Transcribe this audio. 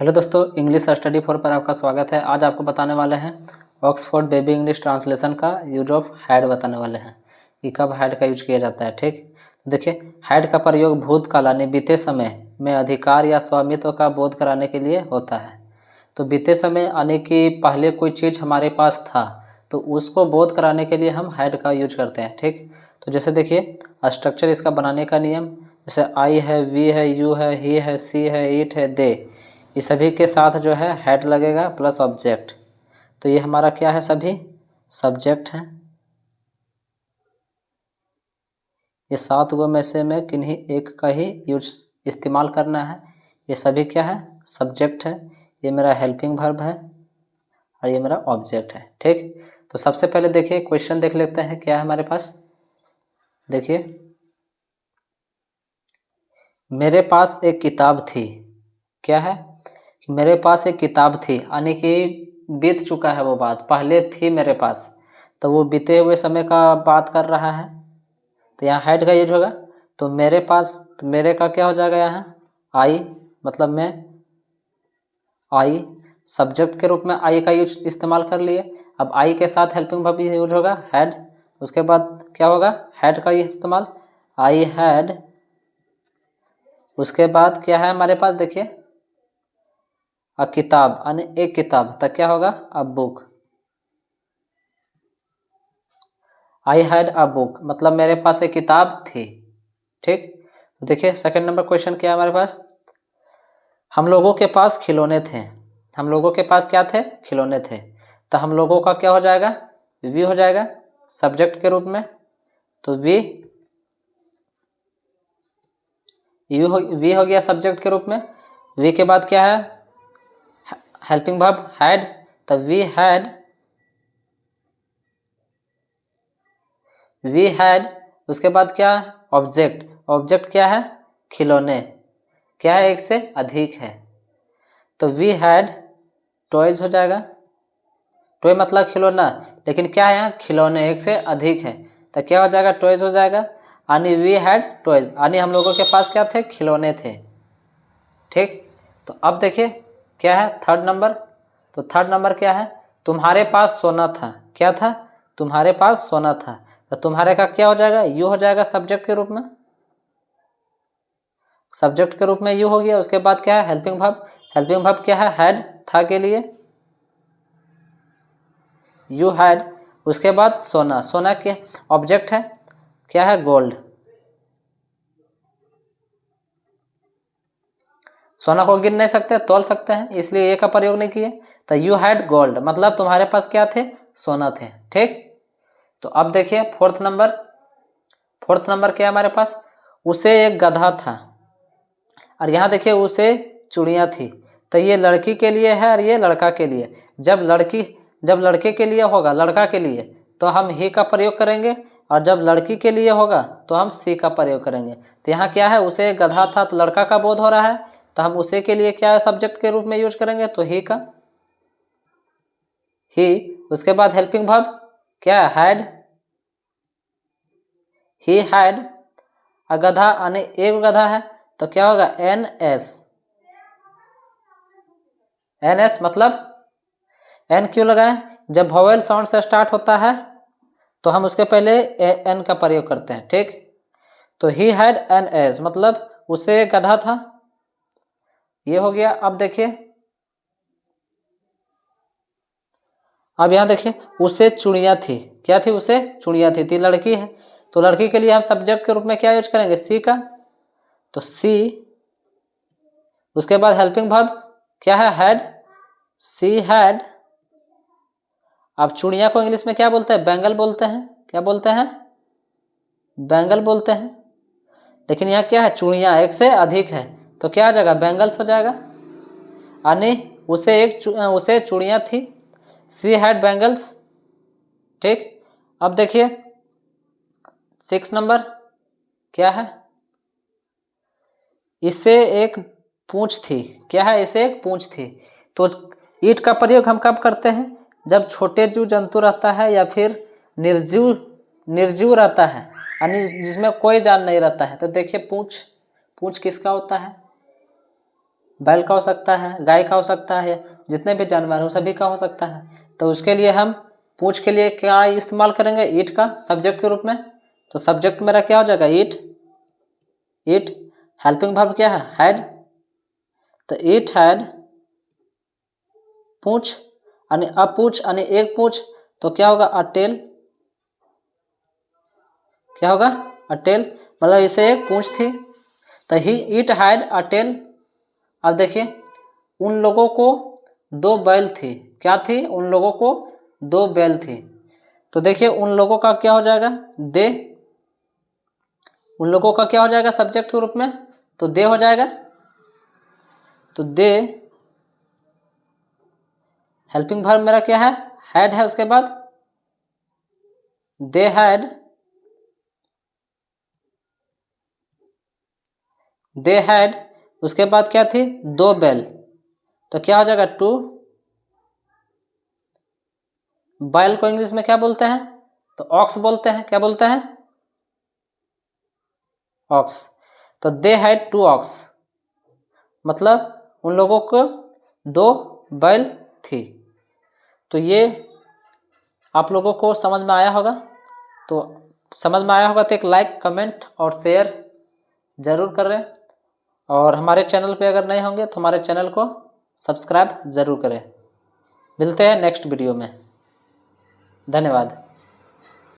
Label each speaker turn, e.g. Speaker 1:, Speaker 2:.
Speaker 1: Hello दोस्तों, English study four पर आपका स्वागत है। आज आपको बताने वाले हैं ऑक्सफोर्ड बेबी इंग्लिश ट्रांसलेशन का यूज ऑफ हैड बताने वाले हैं कि कब हैड का यूज किया जाता है। ठीक, तो देखिए, हैड का प्रयोग भूतकाल यानी बीते समय में अधिकार या स्वामित्व का बोध कराने के लिए होता है। तो बीते समय यानी कि पहले कोई चीज़ हमारे पास था तो उसको बोध कराने के लिए हम हैड का यूज करते हैं। ठीक, तो जैसे देखिए स्ट्रक्चर इसका बनाने का नियम, जैसे आई है, वी है, यू है, ही है, सी है, इट है, दे, ये सभी के साथ जो है हैड लगेगा प्लस ऑब्जेक्ट। तो ये हमारा क्या है, सभी सब्जेक्ट हैं। ये 7 गो में से मैं किन्हीं एक का ही यूज इस्तेमाल करना है। ये सभी क्या है, सब्जेक्ट है। ये मेरा हेल्पिंग वर्ब है और ये मेरा ऑब्जेक्ट है। ठीक, तो सबसे पहले देखिए क्वेश्चन देख लेते हैं क्या है हमारे पास। देखिए, मेरे पास एक किताब थी। क्या है, मेरे पास एक किताब थी यानी कि बीत चुका है वो बात, पहले थी मेरे पास, तो वो बीते हुए समय का बात कर रहा है। तो यहाँ हैड का यूज होगा। तो मेरे पास, तो मेरे का क्या हो जाएगा यहाँ, आई, मतलब मैं, आई सब्जेक्ट के रूप में आई का यूज इस्तेमाल कर लिए। अब आई के साथ हेल्पिंग वर्ब यूज होगा हैड। उसके बाद क्या होगा, हैड का इस्तेमाल, आई हैड। उसके बाद क्या है हमारे पास, देखिए अ किताब यानी एक किताब, तक क्या होगा, a book. I had a book मतलब मेरे पास एक किताब थी। ठीक, तो देखिए सेकंड नंबर क्वेश्चन क्या है हमारे पास, हम लोगों के पास खिलौने थे। हम लोगों के पास क्या थे, खिलौने थे। तो हम लोगों का क्या हो जाएगा, वी हो जाएगा सब्जेक्ट के रूप में। तो वी हो गया सब्जेक्ट के रूप में। वी के बाद क्या है, हेल्पिंग वर्ब हैड। तो वी हैड। उसके बाद क्या, ऑब्जेक्ट। ऑब्जेक्ट क्या है, खिलौने। क्या है, एक से अधिक है। तो वी हैड टॉयज हो जाएगा। टॉय मतलब खिलौना, लेकिन क्या है यहाँ, खिलौने एक से अधिक है। तो क्या हो जाएगा, टॉयज हो जाएगा। यानी वी हैड टॉयज यानी हम लोगों के पास क्या थे, खिलौने थे। ठीक, तो अब देखिए क्या है थर्ड नंबर। तो थर्ड नंबर क्या है, तुम्हारे पास सोना था। क्या था, तुम्हारे पास सोना था। तो तुम्हारे का क्या हो जाएगा, यू हो जाएगा सब्जेक्ट के रूप में। सब्जेक्ट के रूप में यू हो गया। उसके बाद क्या है, हेल्पिंग वर्ब। हेल्पिंग वर्ब क्या है, हैड, था के लिए यू हैड। उसके बाद सोना, सोना के ऑब्जेक्ट है क्या है, गोल्ड। सोना को गिन नहीं सकते, तोल सकते हैं, इसलिए ये का प्रयोग नहीं किए। तो यू हैड गोल्ड मतलब तुम्हारे पास क्या थे, सोना थे। ठीक, तो अब देखिए फोर्थ नंबर। फोर्थ नंबर क्या है हमारे पास, उसे एक गधा था। और यहाँ देखिए उसे चूड़ियाँ थी। तो ये लड़की के लिए है और ये लड़का के लिए। जब लड़के के लिए होगा, लड़का के लिए, तो हम ही का प्रयोग करेंगे, और जब लड़की के लिए होगा तो हम सी का प्रयोग करेंगे। तो यहाँ क्या है, उसे एक गधा था, तो लड़का का बोध हो रहा है, तो हम उसे के लिए क्या है, सब्जेक्ट के रूप में यूज करेंगे, तो ही का, ही। उसके बाद हेल्पिंग वर्ब क्या है, हैड। ही हैड अ गधा यानी एक गधा है, तो क्या होगा, एन एस। एन एस मतलब एन क्यों लगाएं, जब वॉवेल साउंड से स्टार्ट होता है तो हम उसके पहले एन का प्रयोग करते हैं। ठीक, तो ही हैड एन एस मतलब उसे गधा था, ये हो गया। अब देखिए, अब यहाँ देखिए उसे चूड़ियाँ थी। क्या थी, उसे चूड़ियाँ थी, थी लड़की है, तो लड़की के लिए हम सब्जेक्ट के रूप में क्या यूज करेंगे, सी का। तो सी। उसके बाद हेल्पिंग वर्ब क्या है, हैड। She had. अब चूड़ियाँ को इंग्लिश में क्या बोलते हैं, बैंगल बोलते हैं। क्या बोलते हैं, बैंगल बोलते हैं। लेकिन यहाँ क्या है, चूड़ियाँ एक से अधिक है, तो क्या आ जाएगा, बैंगल्स हो जाएगा। यानी उसे चूड़ियाँ थी, सी हैड बैंगल्स। ठीक, अब देखिए 6 नंबर क्या है, इसे एक पूंछ थी। क्या है, इसे एक पूंछ थी। तो ईट का प्रयोग हम कब करते हैं, जब छोटे जीव जंतु रहता है या फिर निर्जीव निर्जीव रहता है, यानी जिसमें कोई जान नहीं रहता है। तो देखिए पूंछ, पूंछ किसका होता है, बैल का हो सकता है, गाय का हो सकता है, जितने भी जानवर हो सभी का हो सकता है। तो उसके लिए हम पूछ के लिए क्या इस्तेमाल करेंगे, ईट का सब्जेक्ट के रूप में। तो सब्जेक्ट मेरा क्या हो जाएगा, ईट। ईट हेल्पिंग वर्ब क्या है, हैड। तो ईट हैड पूछ यानी अपूछ यानी एक पूछ, तो क्या होगा, अ टेल। क्या होगा, अ टेल, मतलब इसे एक पूछ थी। तो ही इट हैड अ टेल। अब देखिए उन लोगों को 2 बैल थी। क्या थी, उन लोगों को 2 बैल थी। तो देखिए उन लोगों का क्या हो जाएगा, दे। उन लोगों का क्या हो जाएगा सब्जेक्ट के रूप में, तो दे हो जाएगा। तो दे हेल्पिंग वर्ब मेरा क्या है, हैड है। उसके बाद दे हैड, दे हैड, उसके बाद क्या थी, 2 बैल। तो क्या हो जाएगा, 2। बैल को इंग्लिश में क्या बोलते हैं, तो ऑक्स बोलते हैं। क्या बोलते हैं, ऑक्स। तो दे हैड 2 ऑक्स, मतलब उन लोगों को 2 बैल थी। तो ये आप लोगों को समझ में आया होगा। तो समझ में आया होगा तो एक लाइक, कमेंट और शेयर ज़रूर करें। और हमारे चैनल पे अगर नए होंगे तो हमारे चैनल को सब्सक्राइब ज़रूर करें। मिलते हैं नेक्स्ट वीडियो में। धन्यवाद।